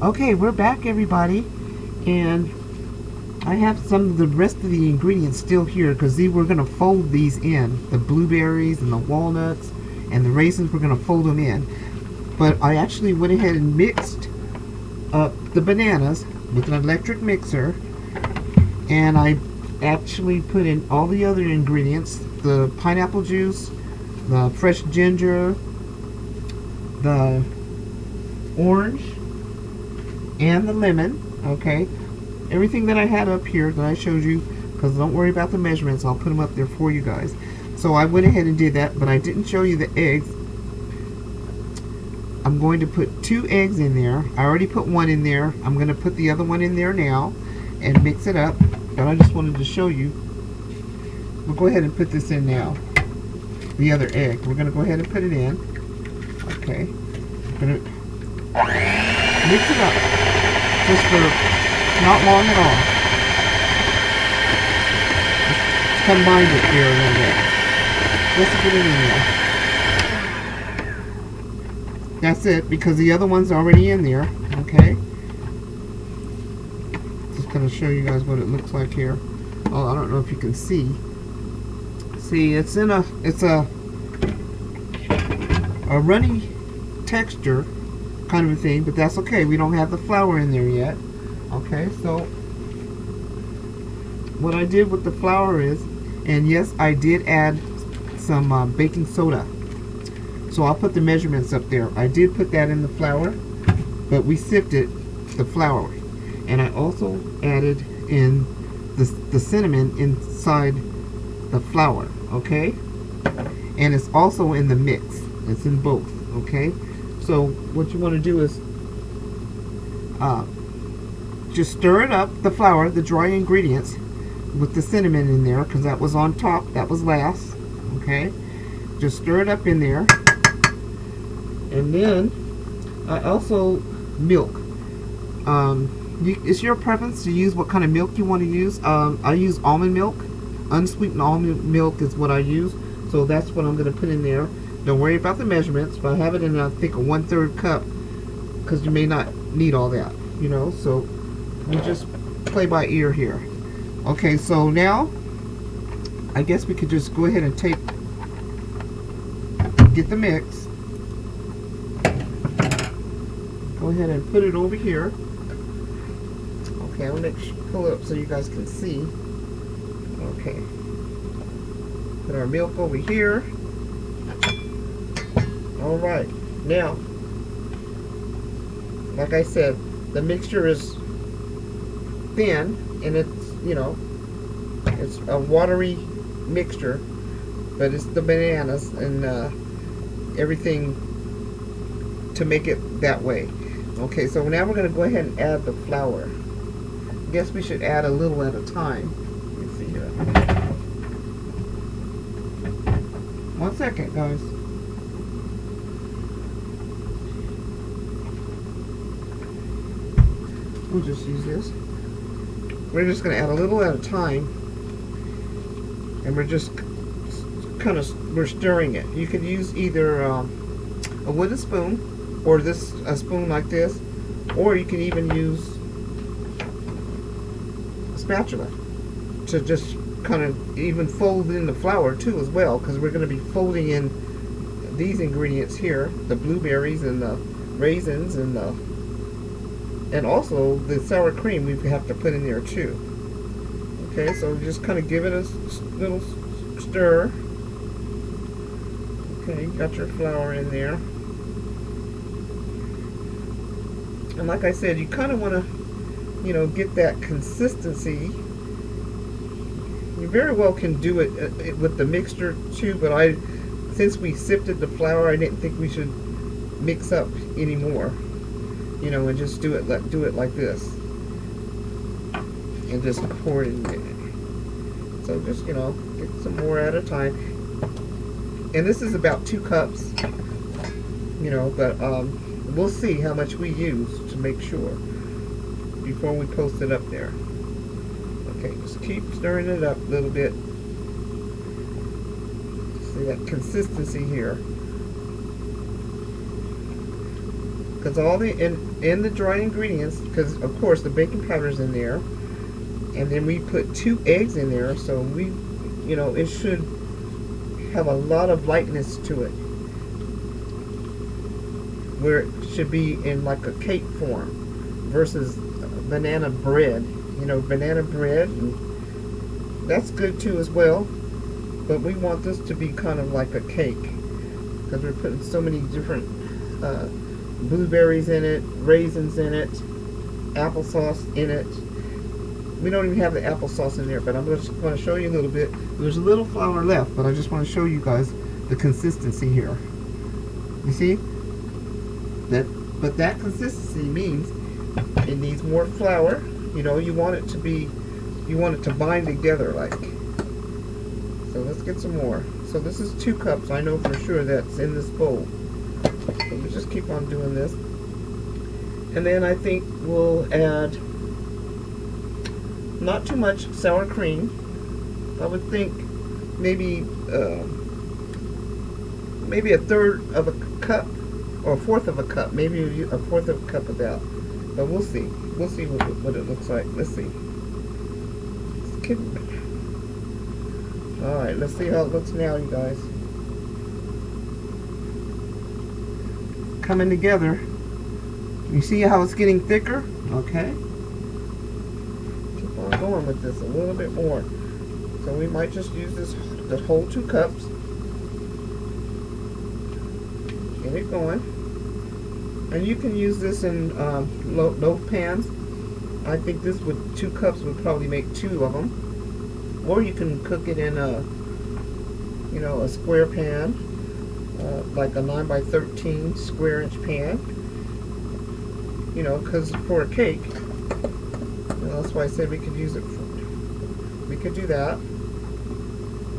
Okay, we're back, everybody, and I have some of the rest of the ingredients still here because we're going to fold these in. The blueberries and the walnuts and the raisins, we're going to fold them in. But I actually went ahead and mixed up the bananas with an electric mixer, and I actually put in all the other ingredients: the pineapple juice, the fresh ginger, the orange, and the lemon. Okay, everything that I had up here that I showed you, because don't worry about the measurements, I'll put them up there for you guys. So I went ahead and did that, but I didn't show you the eggs. I'm going to put 2 eggs in there. I already put one in there. I'm going to put the other one in there now and mix it up, but I just wanted to show you. We'll go ahead and put this in now, the other egg. We're going to go ahead and put it in. Okay, I'm going to mix it up just for not long at all. Just combine it here a little bit. Just to get it in there. That's it, because the other one's already in there. Okay. Just gonna show you guys what it looks like here. Oh, I don't know if you can see. See, it's a runny texture kind of a thing, but that's okay. We don't have the flour in there yet. Okay, so what I did with the flour is, and yes, I did add some baking soda. So I'll put the measurements up there. I did put that in the flour, but we sifted the flour. And I also added in the cinnamon inside the flour, okay? And it's also in the mix. It's in both, okay? So what you want to do is just stir it up, the flour, the dry ingredients, with the cinnamon in there, because that was on top, that was last, okay? Just stir it up in there. And then I also milk. It's your preference to use what kind of milk you want to use. I use almond milk. Unsweetened almond milk is what I use. So that's what I'm going to put in there. Don't worry about the measurements, but I have it in, I think, a 1/3 cup, because you may not need all that, you know. So we just play by ear here. Okay, so now I guess we could just go ahead and get the mix. Go ahead and put it over here. Okay, I'll pull it up so you guys can see. Okay. Put our milk over here. Alright. Now, like I said, the mixture is thin, and it's, you know, it's a watery mixture, but it's the bananas and everything to make it that way. Okay, so now we're going to go ahead and add the flour. I guess we should add a little at a time. Let me see here. 1 second, guys. We'll just use this. We're just going to add a little at a time, and we're just we're stirring it. You could use either a wooden spoon, or a spoon like this, or you can even use a spatula to just kind of even fold in the flour too as well, because we're going to be folding in these ingredients here, the blueberries and the raisins and also the sour cream we have to put in there too. Okay, so just kind of give it a little stir. Okay, got your flour in there. And like I said, you kind of want to, you know, get that consistency. You very well can do it with the mixture too, but since we sifted the flour, I didn't think we should mix up anymore. You know, and just do it like this, and just pour it in there. So just, you know, get some more at a time. And this is about 2 cups. You know, but we'll see how much we use to make sure before we post it up there. Okay, just keep stirring it up a little bit. See that consistency here. because all the in the dry ingredients, because of course the baking powder's in there, and then we put 2 eggs in there, so we, it should have a lot of lightness to it, where it should be in like a cake form versus banana bread. Banana bread, and that's good too as well, but we want this to be kind of like a cake because we're putting so many different blueberries in it, raisins in it, applesauce in it. We don't even have the applesauce in there, but I'm just going to show you a little bit. There's a little flour left, but I just want to show you guys the consistency here. You see? But that consistency means it needs more flour. You want it to bind together like. So let's get some more. So this is 2 cups. I know for sure that's in this bowl. So we just keep on doing this. And then I think we'll add not too much sour cream. I would think maybe a third of a cup or a fourth of a cup, maybe a fourth of a cup of that. But we'll see. We'll see what it looks like. Let's see. Alright, let's see how it looks now, you guys. Coming together. You see how it's getting thicker? Okay. Keep on going with this a little bit more. So we might just use the whole 2 cups. Get it going. And you can use this in loaf pans. I think this 2 cups would probably make 2 of them. Or you can cook it in a square pan, like a 9x13 square inch pan. Because for a cake, that's why I said we could use it we could do that.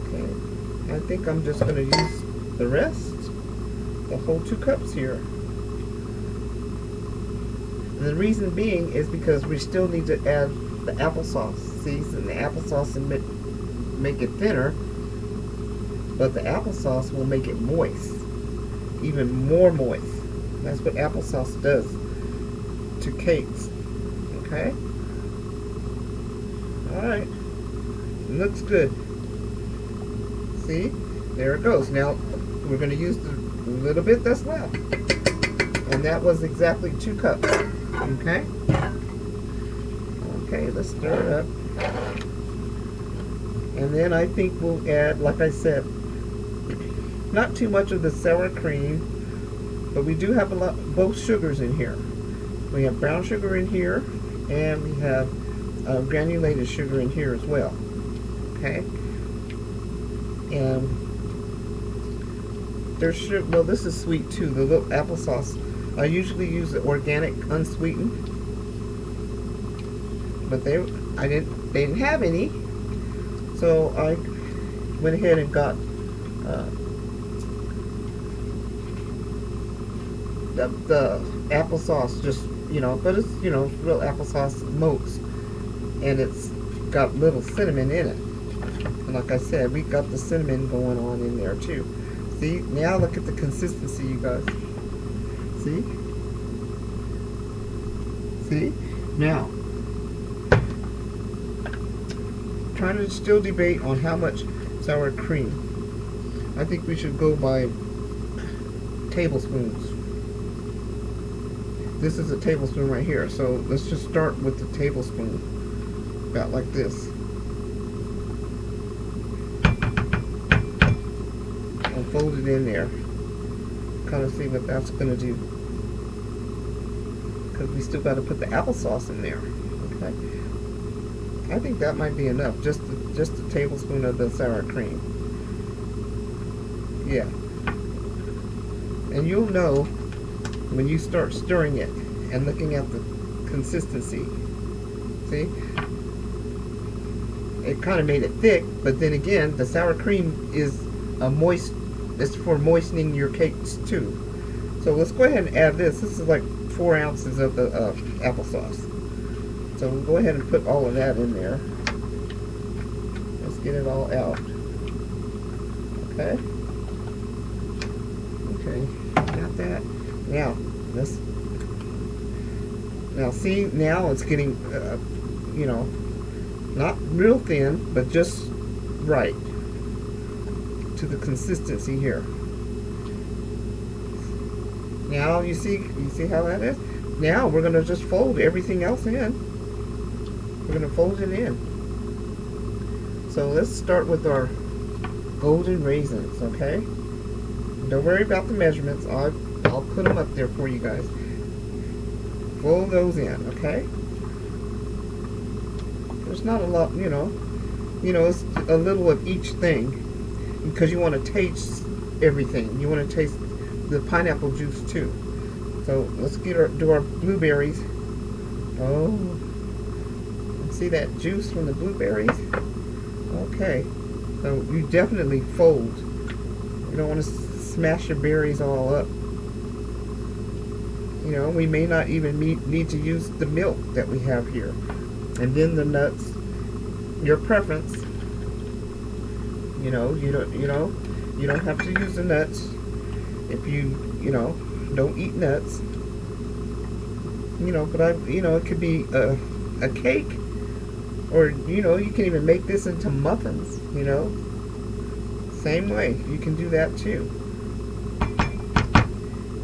Okay, I think I'm just going to use the rest, the whole 2 cups here. And the reason being is because we still need to add the applesauce. See, and the applesauce will make it thinner, but the applesauce will make it moist, even more moist. That's what applesauce does to cakes. Okay? Alright. Looks good. See? There it goes. Now, we're going to use the little bit that's left. And that was exactly 2 cups. Okay? Okay, let's stir it up. And then I think we'll add, like I said, not too much of the sour cream, but we do have both sugars in here. We have brown sugar in here, and we have granulated sugar in here as well. Okay? And there's sugar, well, this is sweet too, the little applesauce. I usually use the organic unsweetened, but they didn't have any, so I went ahead and got the applesauce, just but it's real applesauce Mott's, and it's got little cinnamon in it. And like I said, we got the cinnamon going on in there too. See, now look at the consistency, you guys. See? See? Now, trying to still debate on how much sour cream. I think we should go by tablespoons. This is a tablespoon right here, so let's just start with the tablespoon. About like this. And fold it in there. Kind of see what that's going to do. Because we still got to put the applesauce in there. Okay. I think that might be enough. Just a tablespoon of the sour cream. Yeah. And you'll know when you start stirring it and looking at the consistency. See? It kind of made it thick, but then again, the sour cream is it's for moistening your cakes too. So let's go ahead and add this. This is like 4 ounces of the applesauce. So we'll go ahead and put all of that in there. Let's get it all out. Okay. Okay, got that. Now, let's Now see, now it's getting, you know, not real thin, but just right to the consistency here. Now you see how that is? Now we're going to just fold everything else in. We're going to fold it in. So let's start with our golden raisins, okay? Don't worry about the measurements. I'll put them up there for you guys. Fold those in, okay? There's not a lot, you know, it's a little of each thing because you want to taste everything. You want to taste the pineapple juice too. So let's do our blueberries. Oh, see that juice from the blueberries? Okay, so you definitely fold. You don't want to smash your berries all up. You know, we may not even need to use the milk that we have here. And then the nuts, your preference. You know, you don't have to use the nuts if you don't eat nuts. You know, but it could be a cake, or you can even make this into muffins. You know, same way you can do that too.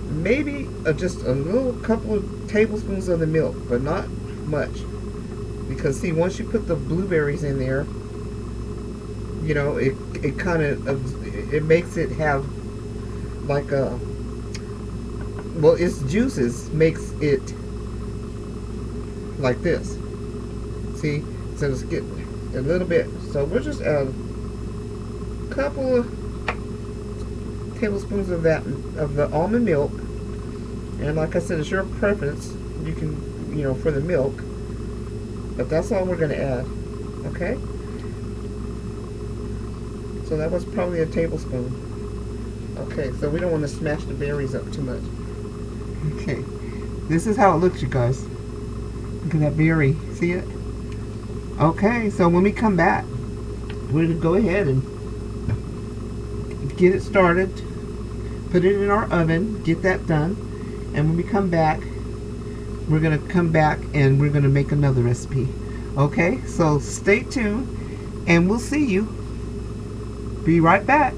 Maybe just a little couple of tablespoons of the milk, but not much, because see, once you put the blueberries in there, you know, it kind of it makes it have like a, well, its juices makes it like this. See, so it's getting a little bit. So we'll just add a couple of tablespoons of the almond milk, and like I said, it's your preference. You can, for the milk, but that's all we're going to add. Okay. So that was probably a tablespoon. Okay, so we don't want to smash the berries up too much. Okay, this is how it looks, you guys. Look at that berry. See it? Okay, so when we come back, we're going to go ahead and get it started. Put it in our oven. Get that done. And when we come back, we're going to come back and we're going to make another recipe. Okay, so stay tuned and we'll see you. Be right back.